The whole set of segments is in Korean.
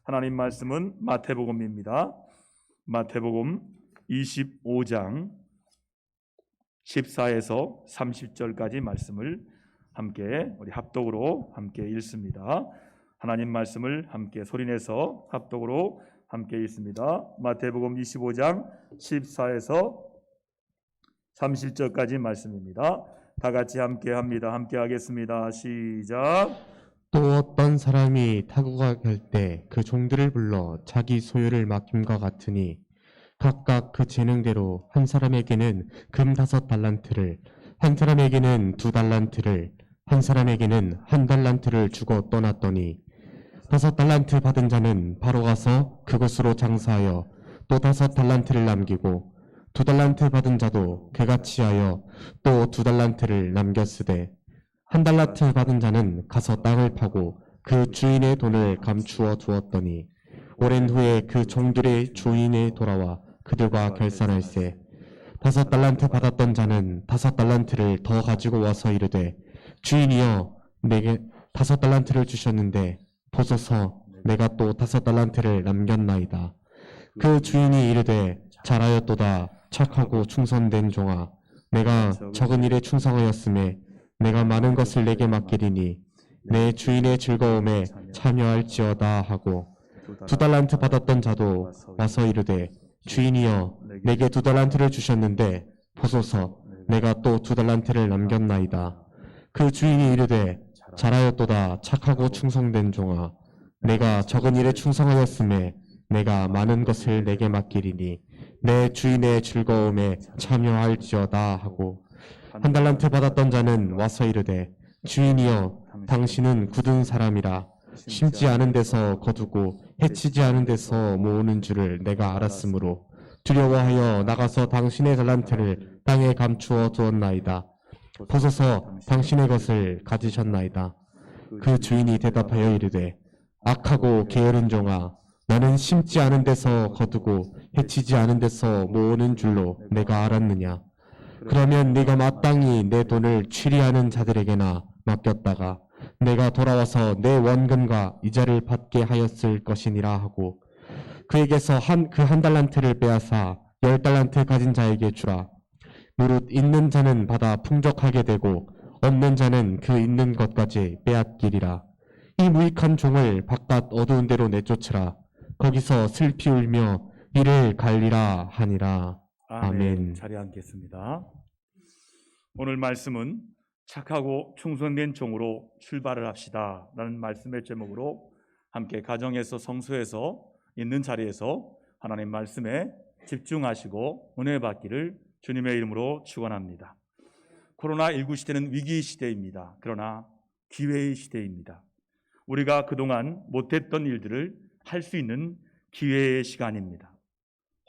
하나님 말씀은 마태복음입니다. 마태복음 25장 14에서 30절까지 말씀을 함께 우리 합독으로 함께 읽습니다. 하나님 말씀을 함께 소리내서 합독으로 함께 읽습니다. 마태복음 25장 14에서 30절까지 말씀입니다. 다 같이 함께 합니다. 함께 하겠습니다. 시작. 또 어떤 사람이 타고 갈 때 그 종들을 불러 자기 소유를 맡김과 같으니 각각 그 재능대로 한 사람에게는 금 5달란트를, 한 사람에게는 2달란트를, 한 사람에게는 1달란트를 주고 떠났더니 5달란트 받은 자는 바로 가서 그것으로 장사하여 또 5달란트를 남기고 2달란트 받은 자도 그같이 하여 또 2달란트를 남겼으되 1달란트 받은 자는 가서 땅을 파고 그 주인의 돈을 감추어 두었더니 오랜 후에 그 종들의 주인이 돌아와 그들과 결산할세 5달란트 받았던 자는 5달란트를 더 가지고 와서 이르되 주인이여 내게 5달란트를 주셨는데 보소서 내가 또 5달란트를 남겼나이다. 그 주인이 이르되 잘하였도다 착하고 충성된 종아 내가 적은 일에 충성하였음에 내가 많은 것을 내게 맡기리니 내 주인의 즐거움에 참여할지어다 하고 2달란트 받았던 자도 와서 이르되 주인이여 내게 2달란트를 주셨는데 보소서 내가 또 2달란트를 남겼나이다. 그 주인이 이르되 잘하였도다 착하고 충성된 종아 내가 적은 일에 충성하였음에 내가 많은 것을 내게 맡기리니 내 주인의 즐거움에 참여할지어다 하고 1달란트 받았던 자는 와서 이르되 주인이여 당신은 굳은 사람이라 심지 않은 데서 거두고 해치지 않은 데서 모으는 줄을 내가 알았으므로 두려워하여 나가서 당신의 달란트를 땅에 감추어 두었나이다. 보소서 당신의 것을 가지셨나이다. 그 주인이 대답하여 이르되 악하고 게으른 종아 너는 심지 않은 데서 거두고 해치지 않은 데서 모으는 줄로 내가 알았느냐. 그러면 네가 마땅히 내 돈을 취리하는 자들에게나 맡겼다가 내가 돌아와서 내 원금과 이자를 받게 하였을 것이니라 하고 그에게서 그 1달란트를 빼앗아 10달란트 가진 자에게 주라. 무릇 있는 자는 받아 풍족하게 되고 없는 자는 그 있는 것까지 빼앗기리라. 이 무익한 종을 바깥 어두운 데로 내쫓으라. 거기서 슬피 울며 이를 갈리라 하니라. 아멘. 자리에 앉겠습니다. 오늘 말씀은 착하고 충성된 종으로 출발을 합시다 라는 말씀의 제목으로 함께 가정에서 성소에서 있는 자리에서 하나님 말씀에 집중하시고 은혜 받기를 주님의 이름으로 축원합니다. 코로나19 시대는 위기의 시대입니다. 그러나 기회의 시대입니다. 우리가 그동안 못했던 일들을 할 수 있는 기회의 시간입니다.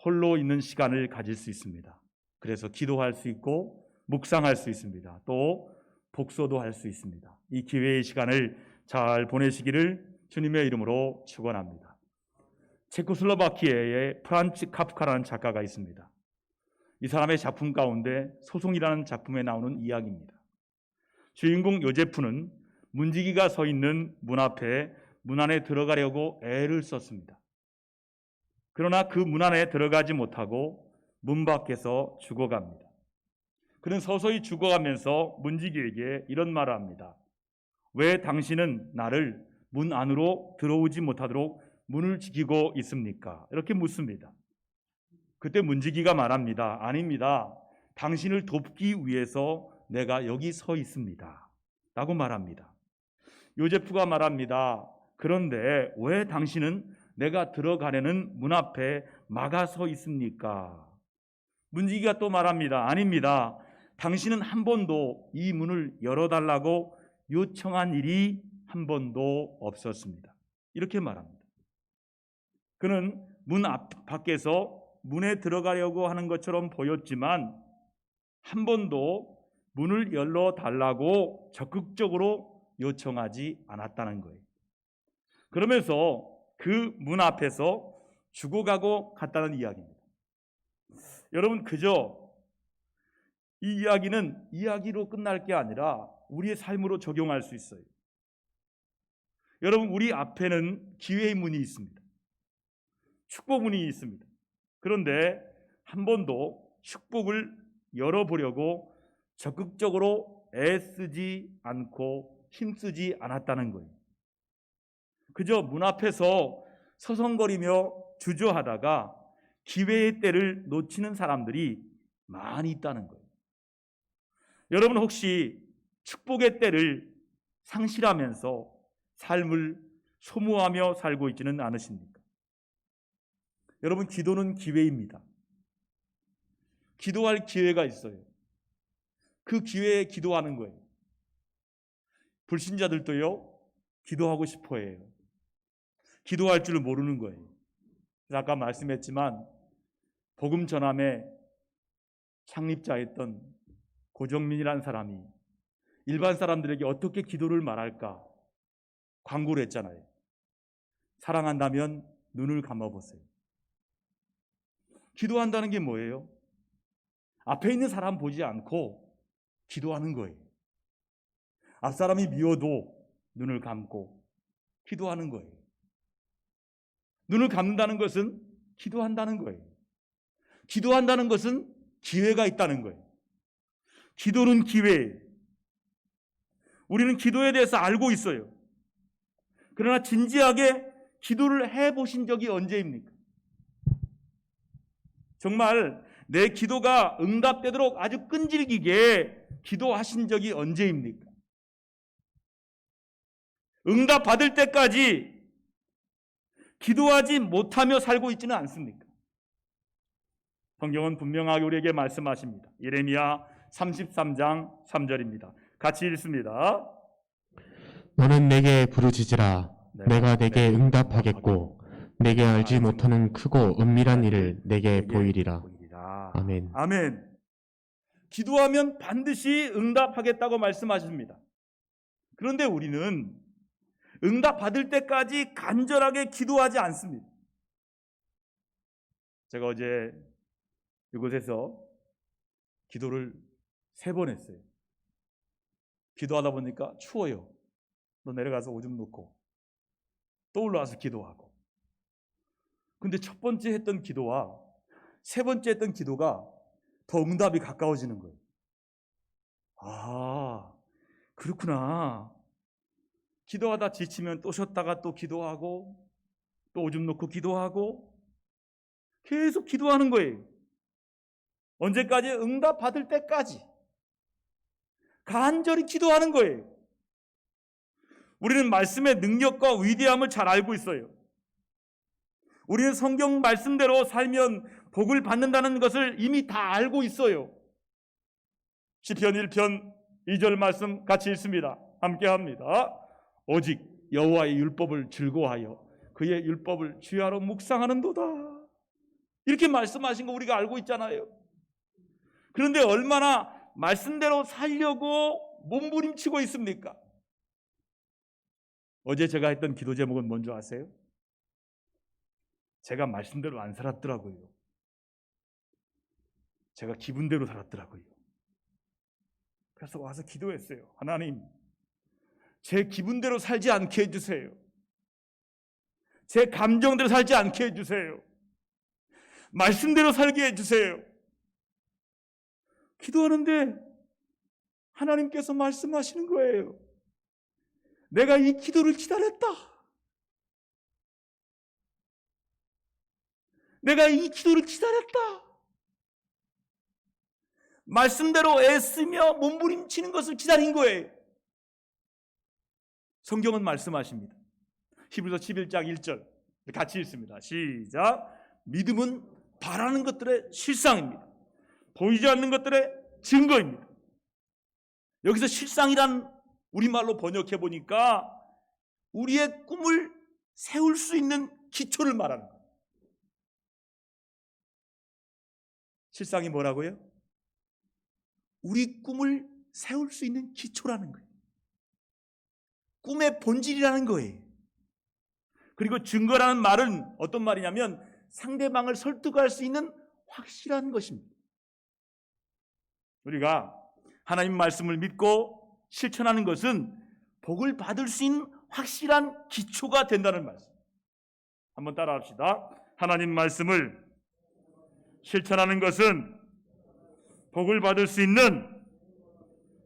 홀로 있는 시간을 가질 수 있습니다. 그래서 기도할 수 있고 묵상할 수 있습니다. 또 복소도 할 수 있습니다. 이 기회의 시간을 잘 보내시기를 주님의 이름으로 축원합니다. 체코슬로바키아의 프란츠 카프카라는 작가가 있습니다. 이 사람의 작품 가운데 소송이라는 작품에 나오는 이야기입니다. 주인공 요제프는 문지기가 서 있는 문 앞에 문 안에 들어가려고 애를 썼습니다. 그러나 그 문 안에 들어가지 못하고 문 밖에서 죽어갑니다. 그는 서서히 죽어가면서 문지기에게 이런 말을 합니다. 왜 당신은 나를 문 안으로 들어오지 못하도록 문을 지키고 있습니까? 이렇게 묻습니다. 그때 문지기가 말합니다. 아닙니다. 당신을 돕기 위해서 내가 여기 서 있습니다. 라고 말합니다. 요제프가 말합니다. 그런데 왜 당신은 내가 들어가려는 문 앞에 막아 서 있습니까? 문지기가 또 말합니다. 아닙니다. 당신은 한 번도 이 문을 열어달라고 요청한 일이 한 번도 없었습니다. 이렇게 말합니다. 그는 문 밖에서 문에 들어가려고 하는 것처럼 보였지만 한 번도 문을 열어달라고 적극적으로 요청하지 않았다는 거예요. 그러면서 그 문 앞에서 죽어가고 갔다는 이야기입니다. 여러분, 그저 이 이야기는 이야기로 끝날 게 아니라 우리의 삶으로 적용할 수 있어요. 여러분, 우리 앞에는 기회의 문이 있습니다. 축복문이 있습니다. 그런데 한 번도 축복을 열어보려고 적극적으로 애쓰지 않고 힘쓰지 않았다는 거예요. 그저 문 앞에서 서성거리며 주저하다가 기회의 때를 놓치는 사람들이 많이 있다는 거예요. 여러분 혹시 축복의 때를 상실하면서 삶을 소모하며 살고 있지는 않으십니까? 여러분, 기도는 기회입니다. 기도할 기회가 있어요. 그 기회에 기도하는 거예요. 불신자들도요, 기도하고 싶어 해요. 기도할 줄 모르는 거예요. 아까 말씀했지만 복음 전함의 창립자였던 고정민이라는 사람이 일반 사람들에게 어떻게 기도를 말할까 광고를 했잖아요. 사랑한다면 눈을 감아보세요. 기도한다는 게 뭐예요? 앞에 있는 사람 보지 않고 기도하는 거예요. 앞사람이 미워도 눈을 감고 기도하는 거예요. 눈을 감는다는 것은 기도한다는 거예요. 기도한다는 것은 기회가 있다는 거예요. 기도는 기회예요. 우리는 기도에 대해서 알고 있어요. 그러나 진지하게 기도를 해보신 적이 언제입니까? 정말 내 기도가 응답되도록 아주 끈질기게 기도하신 적이 언제입니까? 응답받을 때까지 기도하지 못하며 살고 있지는 않습니까? 성경은 분명하게 우리에게 말씀하십니다. 예레미야 33장 3절입니다. 같이 읽습니다. 너는 내게 부르짖으라. 내가 내게 응답하겠고 내게 알지 못하는 크고 은밀한 일을 내게 보이리라. 아멘. 아멘. 기도하면 반드시 응답하겠다고 말씀하십니다. 그런데 우리는 응답받을 때까지 간절하게 기도하지 않습니다. 제가 어제 이곳에서 기도를 3번 했어요. 기도하다 보니까 추워요. 너 내려가서 오줌 놓고 또 올라와서 기도하고. 근데 첫 번째 했던 기도와 3번째 했던 기도가 더 응답이 가까워지는 거예요. 아, 그렇구나. 기도하다 지치면 또 쉬었다가 또 기도하고 또 오줌 놓고 기도하고 계속 기도하는 거예요. 언제까지? 응답받을 때까지 간절히 기도하는 거예요. 우리는 말씀의 능력과 위대함을 잘 알고 있어요. 우리는 성경 말씀대로 살면 복을 받는다는 것을 이미 다 알고 있어요. 시편 1편 2절 말씀 같이 읽습니다. 함께 합니다. 오직 여호와의 율법을 즐거워하여 그의 율법을 주야로 묵상하는도다. 이렇게 말씀하신 거 우리가 알고 있잖아요. 그런데 얼마나 말씀대로 살려고 몸부림치고 있습니까? 어제 제가 했던 기도 제목은 뭔지 아세요? 제가 말씀대로 안 살았더라고요. 제가 기분대로 살았더라고요. 그래서 와서 기도했어요. 하나님, 제 기분대로 살지 않게 해주세요. 제 감정대로 살지 않게 해주세요. 말씀대로 살게 해주세요. 기도하는데 하나님께서 말씀하시는 거예요. 내가 이 기도를 기다렸다. 내가 이 기도를 기다렸다. 말씀대로 애쓰며 몸부림치는 것을 기다린 거예요. 성경은 말씀하십니다. 히브리서 11장 1절 같이 읽습니다. 시작. 믿음은 바라는 것들의 실상입니다. 보이지 않는 것들의 증거입니다. 여기서 실상이란 우리말로 번역해 보니까 우리의 꿈을 세울 수 있는 기초를 말하는 거예요. 실상이 뭐라고요? 우리 꿈을 세울 수 있는 기초라는 거예요. 꿈의 본질이라는 거예요. 그리고 증거라는 말은 어떤 말이냐면 상대방을 설득할 수 있는 확실한 것입니다. 우리가 하나님 말씀을 믿고 실천하는 것은 복을 받을 수 있는 확실한 기초가 된다는 말씀. 한번 따라합시다. 하나님 말씀을 실천하는 것은 복을 받을 수 있는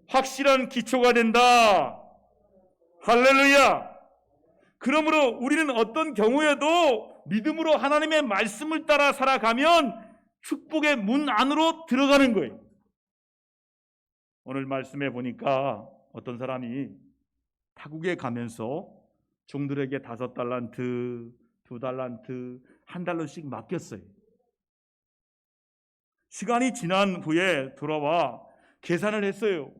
확실한 기초가 된다. 할렐루야! 그러므로 우리는 어떤 경우에도 믿음으로 하나님의 말씀을 따라 살아가면 축복의 문 안으로 들어가는 거예요. 오늘 말씀해 보니까 어떤 사람이 타국에 가면서 종들에게 5달란트, 2달란트, 1달러씩 맡겼어요. 시간이 지난 후에 돌아와 계산을 했어요.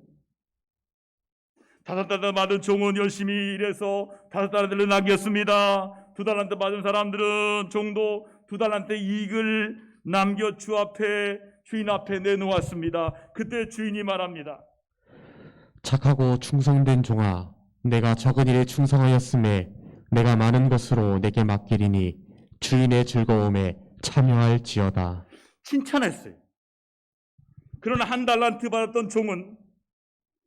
5달란트 받은 종은 열심히 일해서 5달란트를 남겼습니다. 2달란트 받은 사람들은 종도 2달란트 이익을 남겨 주인 앞에 내놓았습니다. 그때 주인이 말합니다. 착하고 충성된 종아, 내가 적은 일에 충성하였음에 내가 많은 것으로 내게 맡기리니 주인의 즐거움에 참여할지어다. 칭찬했어요. 그러나 1달란트 받았던 종은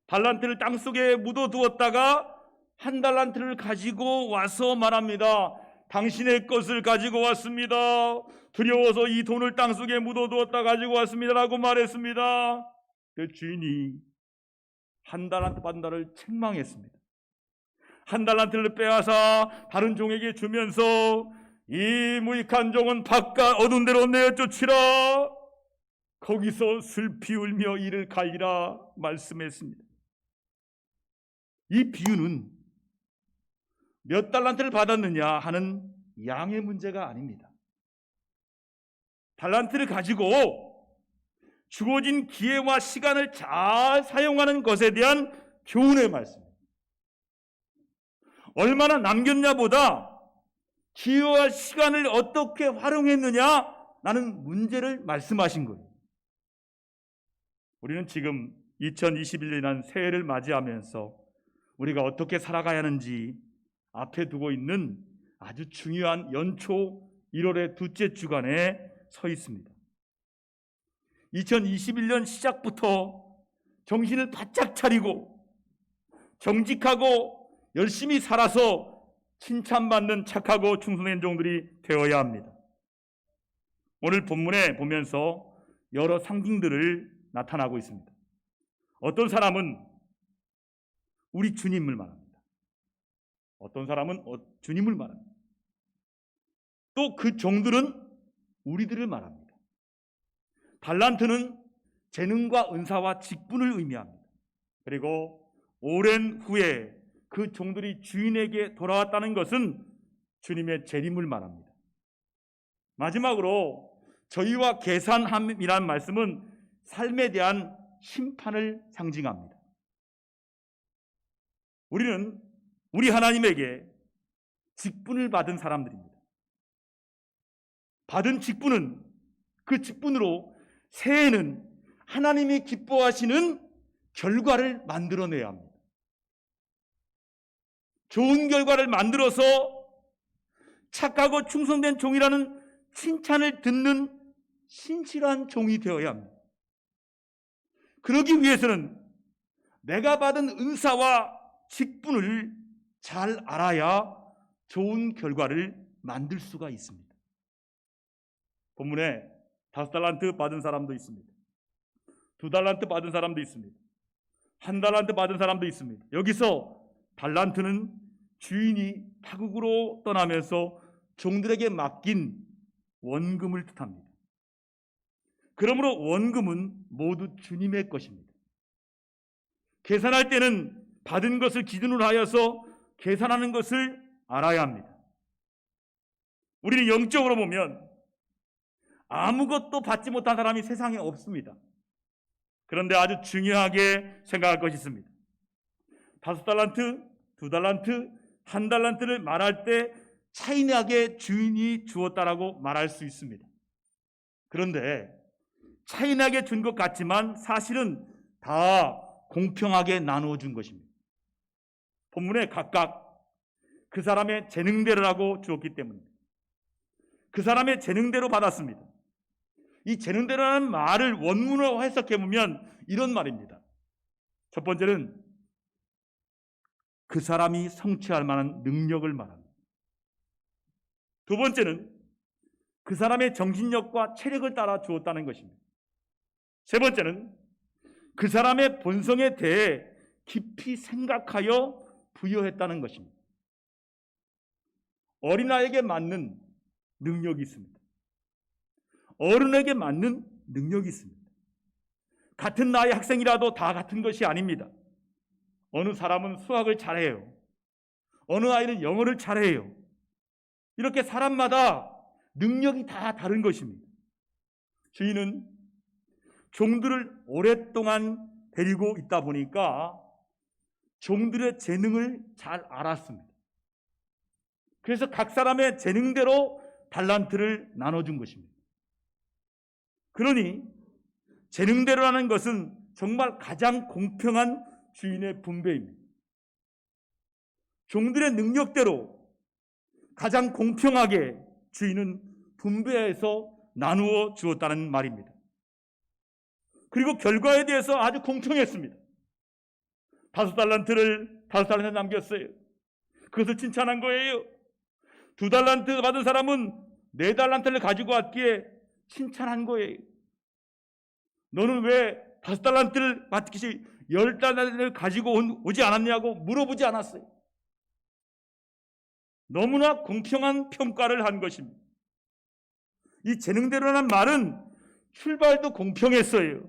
달란트를 땅속에 묻어두었다가 1달란트를 가지고 와서 말합니다. 당신의 것을 가지고 왔습니다. 두려워서 이 돈을 땅속에 묻어두었다 가지고 왔습니다 라고 말했습니다. 그 주인이 1달란트 받은 자를 책망했습니다. 1달란트를 빼앗아 다른 종에게 주면서 이 무익한 종은 바깥 어두운 데로 내어쫓으라. 거기서 슬피 울며 이를 갈리라 말씀했습니다. 이 비유는 몇 달란트를 받았느냐 하는 양의 문제가 아닙니다. 달란트를 가지고 주어진 기회와 시간을 잘 사용하는 것에 대한 교훈의 말씀입니다. 얼마나 남겼냐보다 기회와 시간을 어떻게 활용했느냐라는 문제를 말씀하신 거예요. 우리는 지금 2021년이라는 새해를 맞이하면서 우리가 어떻게 살아가야 하는지 앞에 두고 있는 아주 중요한 연초 1월의 둘째 주간에 서 있습니다. 2021년 시작부터 정신을 바짝 차리고 정직하고 열심히 살아서 칭찬받는 착하고 충성된 종들이 되어야 합니다. 오늘 본문에 보면서 여러 상징들을 나타나고 있습니다. 어떤 사람은 우리 주님을 말합니다. 어떤 사람은 주님을 말합니다. 또 그 종들은 우리들을 말합니다. 달란트는 재능과 은사와 직분을 의미합니다. 그리고 오랜 후에 그 종들이 주인에게 돌아왔다는 것은 주님의 재림을 말합니다. 마지막으로 저희와 계산함이라는 말씀은 삶에 대한 심판을 상징합니다. 우리는 우리 하나님에게 직분을 받은 사람들입니다. 받은 직분은 그 직분으로 새해에는 하나님이 기뻐하시는 결과를 만들어내야 합니다. 좋은 결과를 만들어서 착하고 충성된 종이라는 칭찬을 듣는 신실한 종이 되어야 합니다. 그러기 위해서는 내가 받은 은사와 직분을 잘 알아야 좋은 결과를 만들 수가 있습니다. 본문에 5달란트 받은 사람도 있습니다. 2달란트 받은 사람도 있습니다. 1달란트 받은 사람도 있습니다. 여기서 달란트는 주인이 타국으로 떠나면서 종들에게 맡긴 원금을 뜻합니다. 그러므로 원금은 모두 주님의 것입니다. 계산할 때는 받은 것을 기준으로 하여서 계산하는 것을 알아야 합니다. 우리는 영적으로 보면 아무것도 받지 못한 사람이 세상에 없습니다. 그런데 아주 중요하게 생각할 것이 있습니다. 5달란트, 2달란트, 1달란트를 말할 때 차이나게 주인이 주었다라고 말할 수 있습니다. 그런데 차이나게 준 것 같지만 사실은 다 공평하게 나누어 준 것입니다. 본문에 각각 그 사람의 재능대로라고 주었기 때문입니다. 그 사람의 재능대로 받았습니다. 이 재능대로라는 말을 원문으로 해석해 보면 이런 말입니다. 첫 번째는 그 사람이 성취할 만한 능력을 말합니다. 두 번째는 그 사람의 정신력과 체력을 따라 주었다는 것입니다. 세 번째는 그 사람의 본성에 대해 깊이 생각하여 부여했다는 것입니다. 어린아이에게 맞는 능력이 있습니다. 어른에게 맞는 능력이 있습니다. 같은 나이 학생이라도 다 같은 것이 아닙니다. 어느 사람은 수학을 잘해요. 어느 아이는 영어를 잘해요. 이렇게 사람마다 능력이 다 다른 것입니다. 주인은 종들을 오랫동안 데리고 있다 보니까 종들의 재능을 잘 알았습니다. 그래서 각 사람의 재능대로 달란트를 나눠준 것입니다. 그러니 재능대로라는 것은 정말 가장 공평한 주인의 분배입니다. 종들의 능력대로 가장 공평하게 주인은 분배해서 나누어 주었다는 말입니다. 그리고 결과에 대해서 아주 공평했습니다. 5달란트 남겼어요. 그것을 칭찬한 거예요. 2달란트 받은 사람은 4달란트를 가지고 왔기에 칭찬한 거예요. 너는 왜 5달란트를 받기 10달란트를 가지고 오지 않았냐고 물어보지 않았어요. 너무나 공평한 평가를 한 것입니다. 이 재능대로라는 말은 출발도 공평했어요.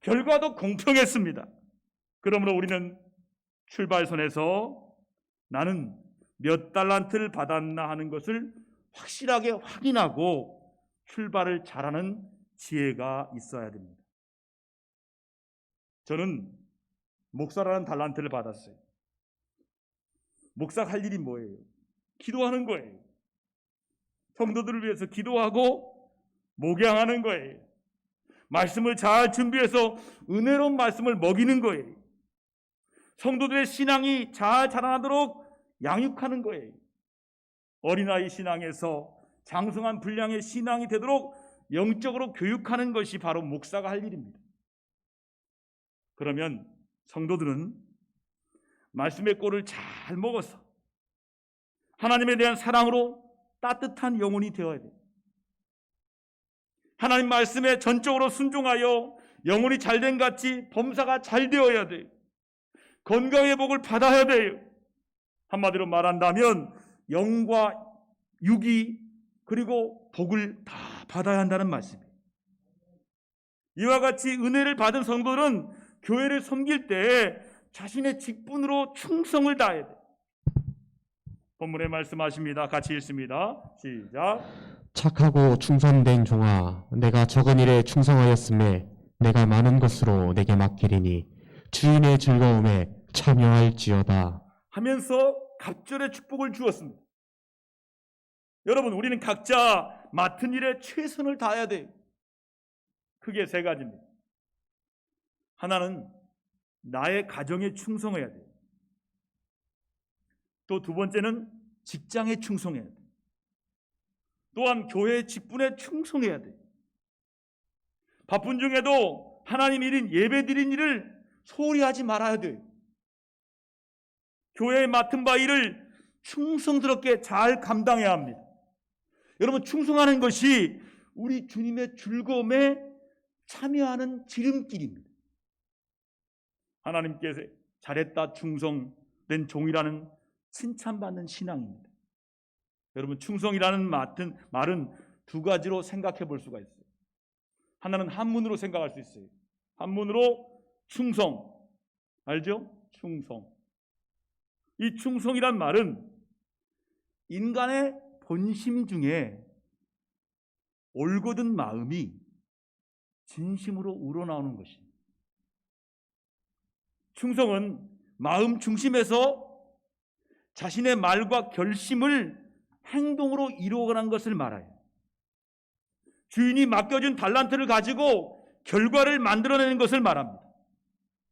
결과도 공평했습니다. 그러므로 우리는 출발선에서 나는 몇 달란트를 받았나 하는 것을 확실하게 확인하고 출발을 잘하는 지혜가 있어야 됩니다. 저는 목사라는 달란트를 받았어요. 목사가 할 일이 뭐예요? 기도하는 거예요. 성도들을 위해서 기도하고 목양하는 거예요. 말씀을 잘 준비해서 은혜로운 말씀을 먹이는 거예요. 성도들의 신앙이 잘 자라나도록 양육하는 거예요. 어린아이 신앙에서 장성한 분량의 신앙이 되도록 영적으로 교육하는 것이 바로 목사가 할 일입니다. 그러면 성도들은 말씀의 꼴을 잘 먹어서 하나님에 대한 사랑으로 따뜻한 영혼이 되어야 돼요. 하나님 말씀에 전적으로 순종하여 영혼이 잘된 같이 범사가 잘 되어야 돼요. 건강의 복을 받아야 돼요. 한마디로 말한다면 영과 육이 그리고 복을 다 받아야 한다는 말씀이에요. 이와 같이 은혜를 받은 성도는 교회를 섬길 때 자신의 직분으로 충성을 다해야 돼요. 본문에 말씀하십니다. 같이 읽습니다. 시작. 착하고 충성된 종아, 내가 적은 일에 충성하였음에 내가 많은 것으로 내게 맡기리니 주인의 즐거움에 참여할지어다 하면서 갑절의 축복을 주었습니다. 여러분, 우리는 각자 맡은 일에 최선을 다해야 돼요. 크게 3가지입니다. 하나는 나의 가정에 충성해야 돼요. 또 2번째는 직장에 충성해야 돼요. 또한 교회의 직분에 충성해야 돼요. 바쁜 중에도 하나님 일인 예배 드린 일을 소홀히 하지 말아야 돼요. 교회에 맡은 바 일을 충성스럽게 잘 감당해야 합니다. 여러분, 충성하는 것이 우리 주님의 즐거움에 참여하는 지름길입니다. 하나님께서 잘했다 충성된 종이라는 칭찬받는 신앙입니다. 여러분, 충성이라는 말은 2가지로 생각해 볼 수가 있어요. 하나는 한문으로 생각할 수 있어요. 한문으로 충성. 알죠? 충성. 이 충성이란 말은 인간의 본심 중에 올곧은 마음이 진심으로 우러나오는 것입니다. 충성은 마음 중심에서 자신의 말과 결심을 행동으로 이루어가는 것을 말해요. 주인이 맡겨준 달란트를 가지고 결과를 만들어내는 것을 말합니다.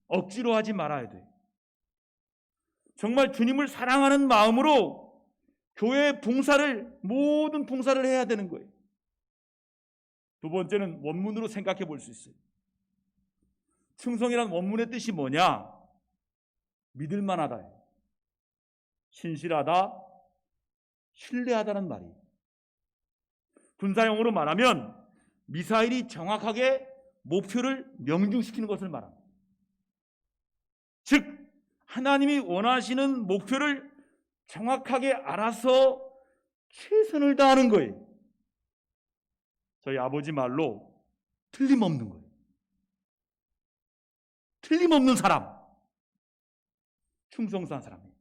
억지로 하지 말아야 돼요. 정말 주님을 사랑하는 마음으로 교회의 모든 봉사를 해야 되는 거예요. 2번째는 원문으로 생각해 볼 수 있어요. 충성이란 원문의 뜻이 뭐냐? 믿을만하다, 신실하다, 신뢰하다는 말이에요. 군사용어로 말하면 미사일이 정확하게 목표를 명중시키는 것을 말합니다. 즉 하나님이 원하시는 목표를 정확하게 알아서 최선을 다하는 거예요. 저희 아버지 말로 틀림없는 거예요. 틀림없는 사람, 충성스러운 사람이에요.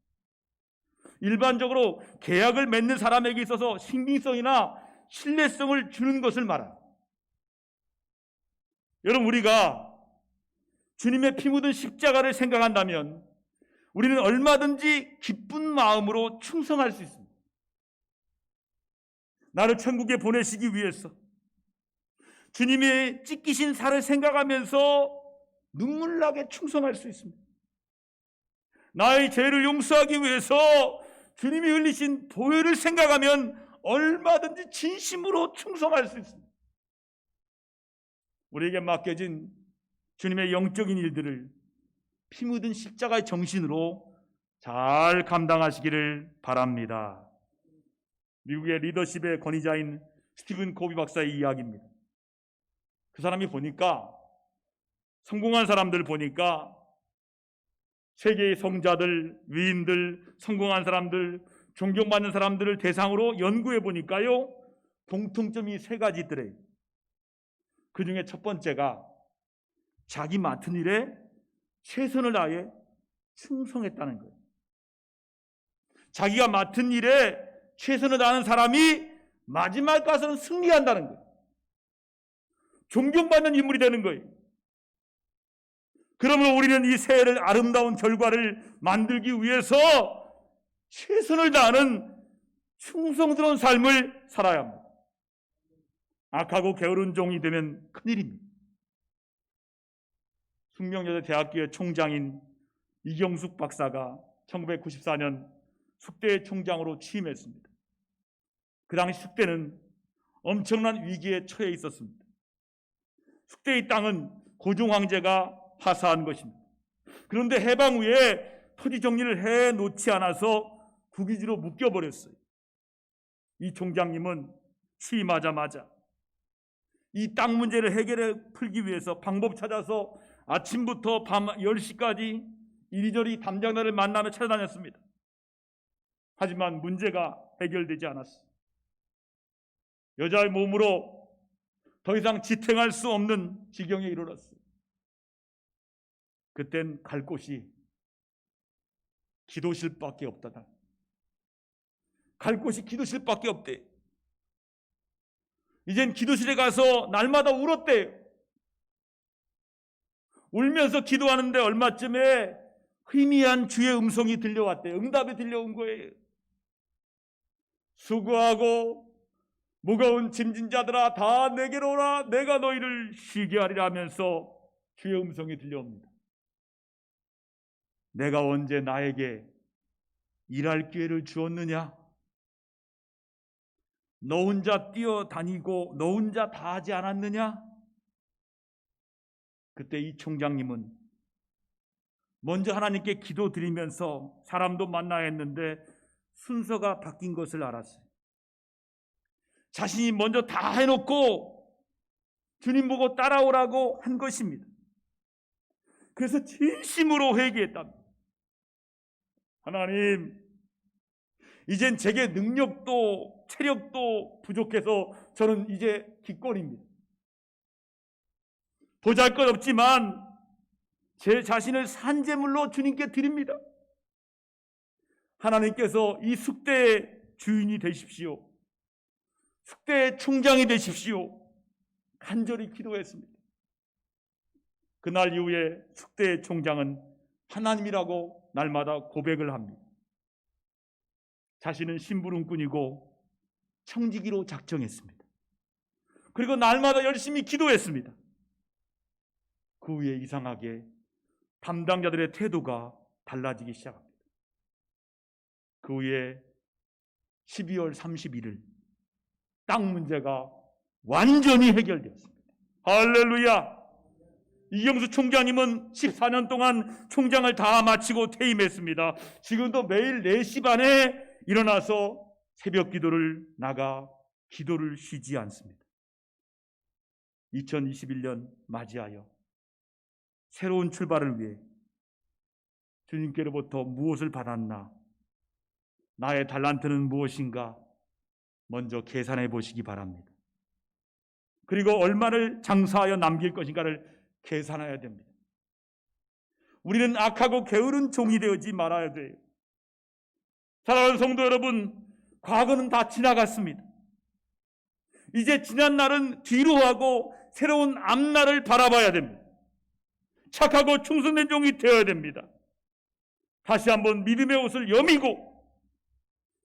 일반적으로 계약을 맺는 사람에게 있어서 신빙성이나 신뢰성을 주는 것을 말합니다. 여러분, 우리가 주님의 피 묻은 십자가를 생각한다면 우리는 얼마든지 기쁜 마음으로 충성할 수 있습니다. 나를 천국에 보내시기 위해서 주님의 찢기신 살을 생각하면서 눈물 나게 충성할 수 있습니다. 나의 죄를 용서하기 위해서 주님이 흘리신 보혈을 생각하면 얼마든지 진심으로 충성할 수 있습니다. 우리에게 맡겨진 주님의 영적인 일들을 피 묻은 십자가의 정신으로 잘 감당하시기를 바랍니다. 미국의 리더십의 권위자인 스티븐 코비 박사의 이야기입니다. 그 사람이 보니까, 성공한 사람들 보니까 세계의 성자들, 위인들, 성공한 사람들, 존경받는 사람들을 대상으로 연구해 보니까요, 공통점이 세 가지 있더래요. 그 중에 첫 번째가 자기 맡은 일에 최선을 다해 충성했다는 거예요. 자기가 맡은 일에 최선을 다하는 사람이 마지막 가서는 승리한다는 거예요. 존경받는 인물이 되는 거예요. 그러므로 우리는 이 새해를 아름다운 결과를 만들기 위해서 최선을 다하는 충성스러운 삶을 살아야 합니다. 악하고 게으른 종이 되면 큰일입니다. 숙명여대대학교의 총장인 이경숙 박사가 1994년 숙대 총장으로 취임했습니다. 그 당시 숙대는 엄청난 위기에 처해 있었습니다. 숙대의 땅은 고종 황제가 파사한 것입니다. 그런데 해방 후에 토지 정리를 해놓지 않아서 국유지로 묶여버렸어요. 이 총장님은 취임하자마자 이 땅 문제를 해결해 풀기 위해서 방법 찾아서 아침부터 밤 10시까지 이리저리 담당자를 만나며 찾아다녔습니다. 하지만 문제가 해결되지 않았어요. 여자의 몸으로 더 이상 지탱할 수 없는 지경에 이르렀어요. 그땐 갈 곳이 기도실밖에 없다다. 갈 곳이 기도실밖에 없대. 이젠 기도실에 가서 날마다 울었대요. 울면서 기도하는데 얼마쯤에 희미한 주의 음성이 들려왔대요. 응답이 들려온 거예요. 수고하고 무거운 짐진 자들아 다 내게로 오라. 내가 너희를 쉬게 하리라 하면서 주의 음성이 들려옵니다. 내가 언제 나에게 일할 기회를 주었느냐? 너 혼자 뛰어다니고 너 혼자 다 하지 않았느냐? 그때 이 총장님은 먼저 하나님께 기도드리면서 사람도 만나야 했는데 순서가 바뀐 것을 알았어요. 자신이 먼저 다 해놓고 주님 보고 따라오라고 한 것입니다. 그래서 진심으로 회개했답니다. 하나님, 이젠 제게 능력도 체력도 부족해서 저는 이제 기권입니다. 보잘것없지만 제 자신을 산제물로 주님께 드립니다. 하나님께서 이 숙대의 주인이 되십시오. 숙대의 총장이 되십시오. 간절히 기도했습니다. 그날 이후에 숙대의 총장은 하나님이라고 날마다 고백을 합니다. 자신은 심부름꾼이고 청지기로 작정했습니다. 그리고 날마다 열심히 기도했습니다. 그 후에 이상하게 담당자들의 태도가 달라지기 시작합니다. 그 후에 12월 31일 땅 문제가 완전히 해결되었습니다. 할렐루야! 이경수 총장님은 14년 동안 총장을 다 마치고 퇴임했습니다. 지금도 매일 4시 반에 일어나서 새벽 기도를 나가 기도를 쉬지 않습니다. 2021년 맞이하여 새로운 출발을 위해 주님께로부터 무엇을 받았나, 나의 달란트는 무엇인가 먼저 계산해 보시기 바랍니다. 그리고 얼마를 장사하여 남길 것인가를 계산해야 됩니다. 우리는 악하고 게으른 종이 되지 말아야 돼요. 사랑하는 성도 여러분, 과거는 다 지나갔습니다. 이제 지난 날은 뒤로 하고 새로운 앞날을 바라봐야 됩니다. 착하고 충성된 종이 되어야 됩니다. 다시 한번 믿음의 옷을 여미고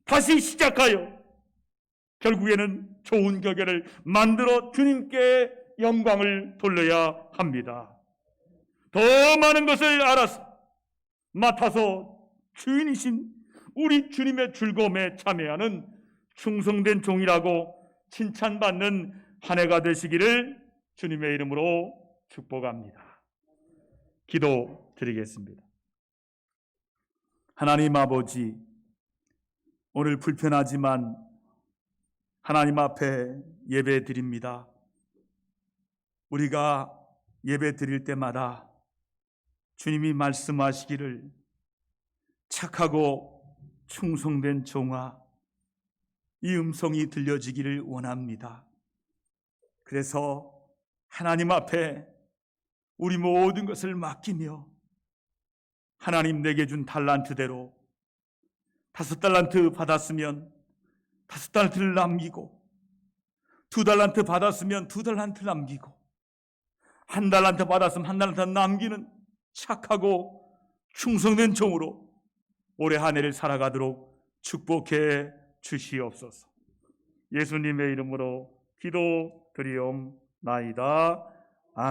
다시 시작하여 결국에는 좋은 결과를 만들어 주님께 영광을 돌려야 합니다. 더 많은 것을 알아서 맡아서 주인이신 우리 주님의 즐거움에 참여하는 충성된 종이라고 칭찬받는 한 해가 되시기를 주님의 이름으로 축복합니다. 기도드리겠습니다. 하나님 아버지, 오늘 불편하지만 하나님 앞에 예배 드립니다. 우리가 예배 드릴 때마다 주님이 말씀하시기를 착하고 충성된 종아, 이 음성이 들려지기를 원합니다. 그래서 하나님 앞에 우리 모든 것을 맡기며 하나님 내게 준 달란트대로 5달란트 받았으면 5달란트를 남기고 2달란트 받았으면 2달란트를 남기고 1달란트 받았으면 1달란트 남기는 착하고 충성된 종으로 올해 한 해를 살아가도록 축복해 주시옵소서. 예수님의 이름으로 기도드리옵나이다.